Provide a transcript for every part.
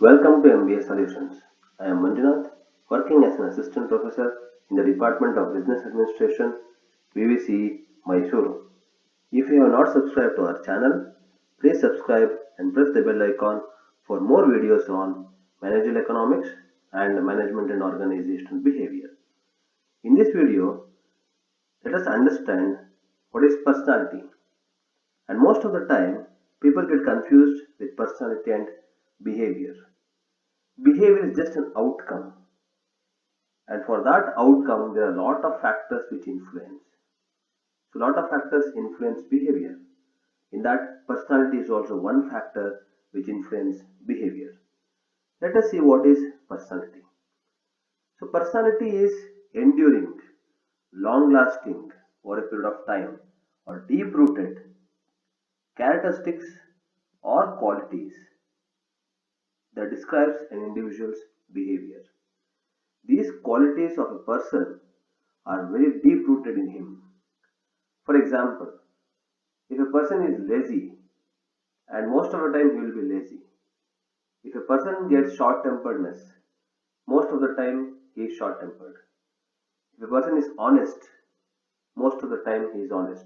Welcome to MBA Solutions. I am Manjunath, working as an assistant professor in the Department of Business Administration, VVC, Mysuru. If you have not subscribed to our channel, please subscribe and press the bell icon for more videos on managerial economics and management and organizational behavior. In this video, let us understand what is personality. And most of the time, people get confused with personality and behavior. Behavior is just an outcome, and for that outcome, there are a lot of factors which influence. So, a lot of factors influence behavior. In that, personality is also one factor which influence behavior. Let us see what is personality. So, personality is enduring, long lasting over a period of time, or deep rooted characteristics or qualities that describes an individual's behavior. These qualities of a person are very deep rooted in him. For example, if a person is lazy, and most of the time he will be lazy. If a person gets short temperedness, most of the time he is short tempered. If a person is honest, most of the time he is honest.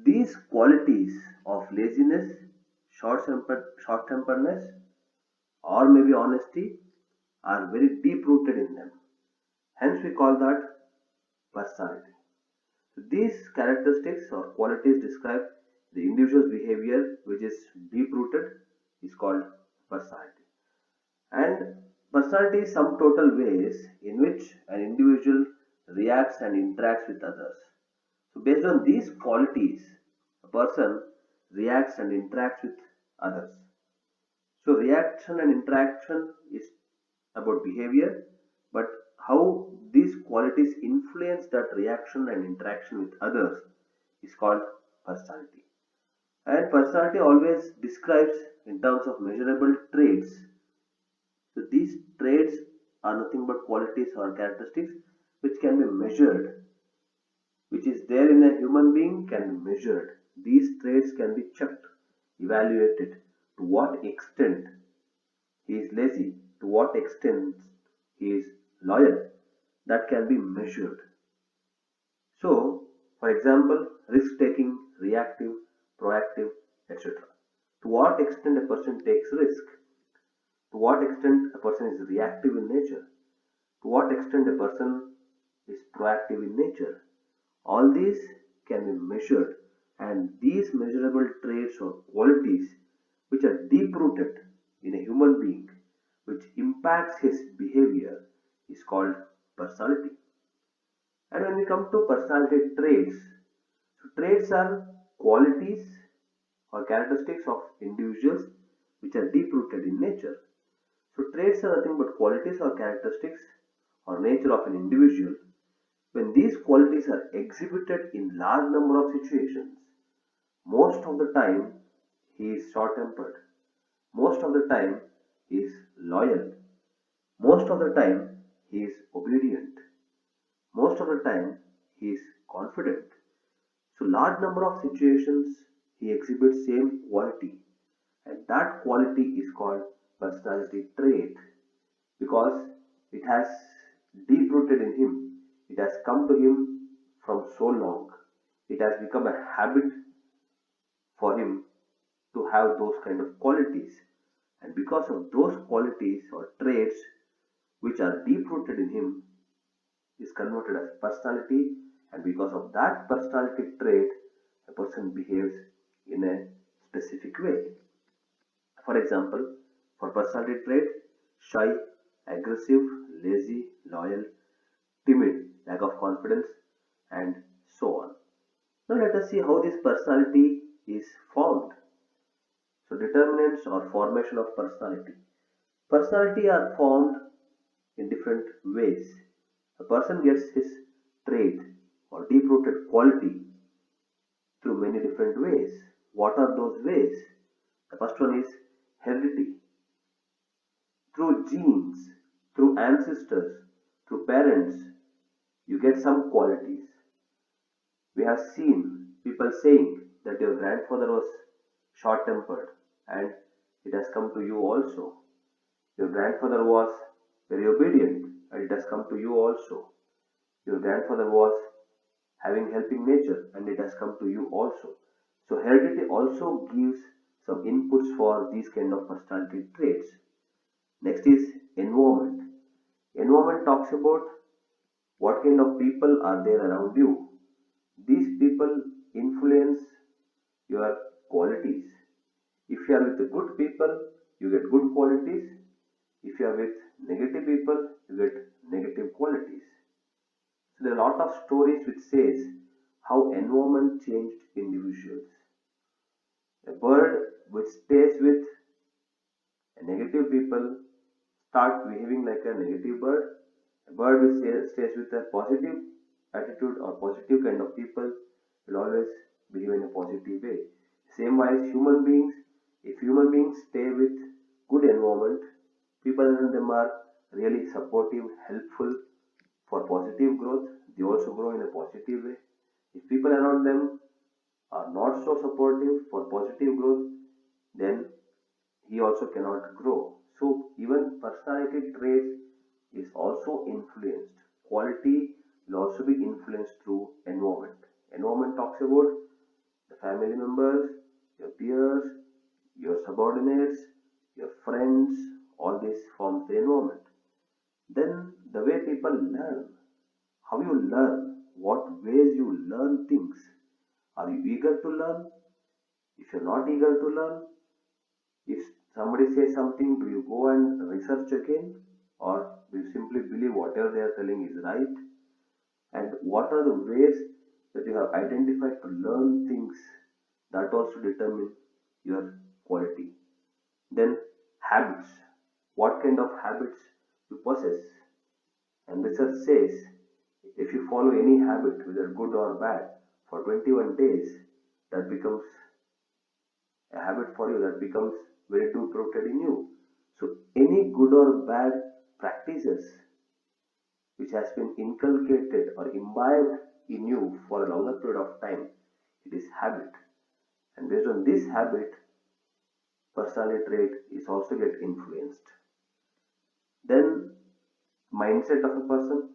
These qualities of laziness, short temperedness, or maybe honesty are very deep rooted in them. Hence, we call that personality. So these characteristics or qualities describe the individual's behavior, which is deep rooted, is called personality. And personality is some total ways in which an individual reacts and interacts with others. So, based on these qualities, a person reacts and interacts with others. So, reaction and interaction is about behavior, but how these qualities influence that reaction and interaction with others is called personality. And personality always describes in terms of measurable traits. So these traits are nothing but qualities or characteristics which can be measured, which is there in a human being can be measured. These traits can be checked, evaluated to what extent he is lazy, to what extent he is loyal, that can be measured. So, for example, risk taking, reactive, proactive, etc. To what extent a person takes risk, to what extent a person is reactive in nature, to what extent a person is proactive in nature. All these can be measured, and these measurable traits or qualities which are deep rooted in a human being, which impacts his behavior, is called personality. And when we come to personality traits, so traits are qualities or characteristics of individuals which are deep rooted in nature. So traits are nothing but qualities or characteristics or nature of an individual. When these qualities are exhibited in large number of situations, most of the time he is short tempered, most of the time he is loyal, most of the time he is obedient, most of the time he is confident. So large number of situations he exhibits same quality, and that quality is called personality trait because it has deep rooted in him. It has come to him from so long. It has become a habit for him to have those kind of qualities. And because of those qualities or traits which are deep rooted in him, is converted as personality, and because of that personality trait, a person behaves in a specific way. For example, for personality trait, shy, aggressive, lazy, loyal, timid, lack of confidence, and so on. Now let us see how this personality is formed. So determinants or formation of personality. Personality are formed in different ways. A person gets his trait or deep rooted quality through many different ways. What are those ways? The first one is heredity. Through genes, through ancestors, through parents, you get some qualities. We have seen people saying that your grandfather was short tempered and it has come to you also. Your grandfather was very obedient and it has come to you also. Your grandfather was having helping nature and it has come to you also. So heredity also gives some inputs for these kind of personality traits. Next is environment. Environment talks about what kind of people are there around you. These people influence your qualities. If you are with the good people, you get good qualities. If you are with negative people, you get negative qualities. So there are a lot of stories which says how environment changed individuals. A bird which stays with a negative people start behaving like a negative bird. A bird which stays with a positive attitude or positive kind of people will always behave in a positive way. Same wise human beings, if human beings stay with good environment, people around them are really supportive, helpful for positive growth, they also grow in a positive way. If people around them are not so supportive for positive growth, then he also cannot grow. So even personality traits is also influenced. Quality will also be influenced through environment. Environment talks about the family members, your peers, your subordinates, your friends, all this forms the environment. Then the way people learn, how you learn, what ways you learn things. Are you eager to learn? If you're not eager to learn, if somebody says something, do you go and research again? Or do you simply believe whatever they are telling is right? And what are the ways that you have identified to learn things that also determine your quality? Then habits. What kind of habits you possess? And research says if you follow any habit, whether good or bad, for 21 days, that becomes a habit for you, that becomes very deep rooted in you. So any good or bad practices which has been inculcated or imbibed in you for a longer period of time, it is habit. And based on this habit, personality trait is also get influenced. Then mindset of a person,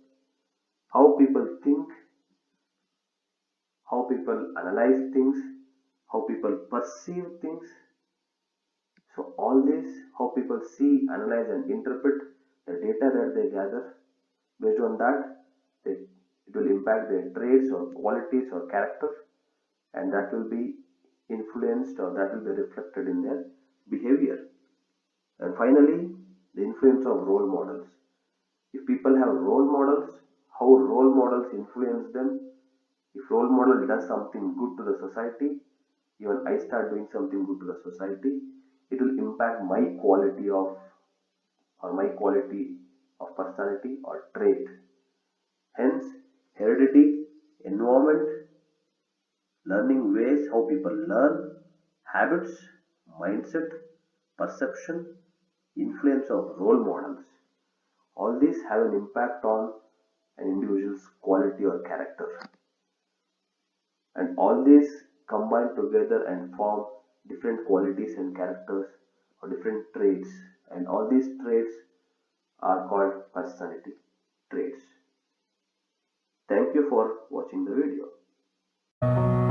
how people think, how people analyze things, how people perceive things. So all this, how people see, analyze and interpret the data that they gather, based on that, it will impact their traits or qualities or character, and that will be influenced or that will be reflected in their behavior. And finally, the influence of role models. If people have role models, how role models influence them. If role model does something good to the society, even I start doing something good to the society, it will impact my quality of personality or trait. Hence, heredity, environment, learning ways how people learn, habits, mindset, perception, influence of role models. All these have an impact on an individual's quality or character. And all these combine together and form different qualities and characters or different traits. And all these traits are called personality traits. Thank you for watching the video.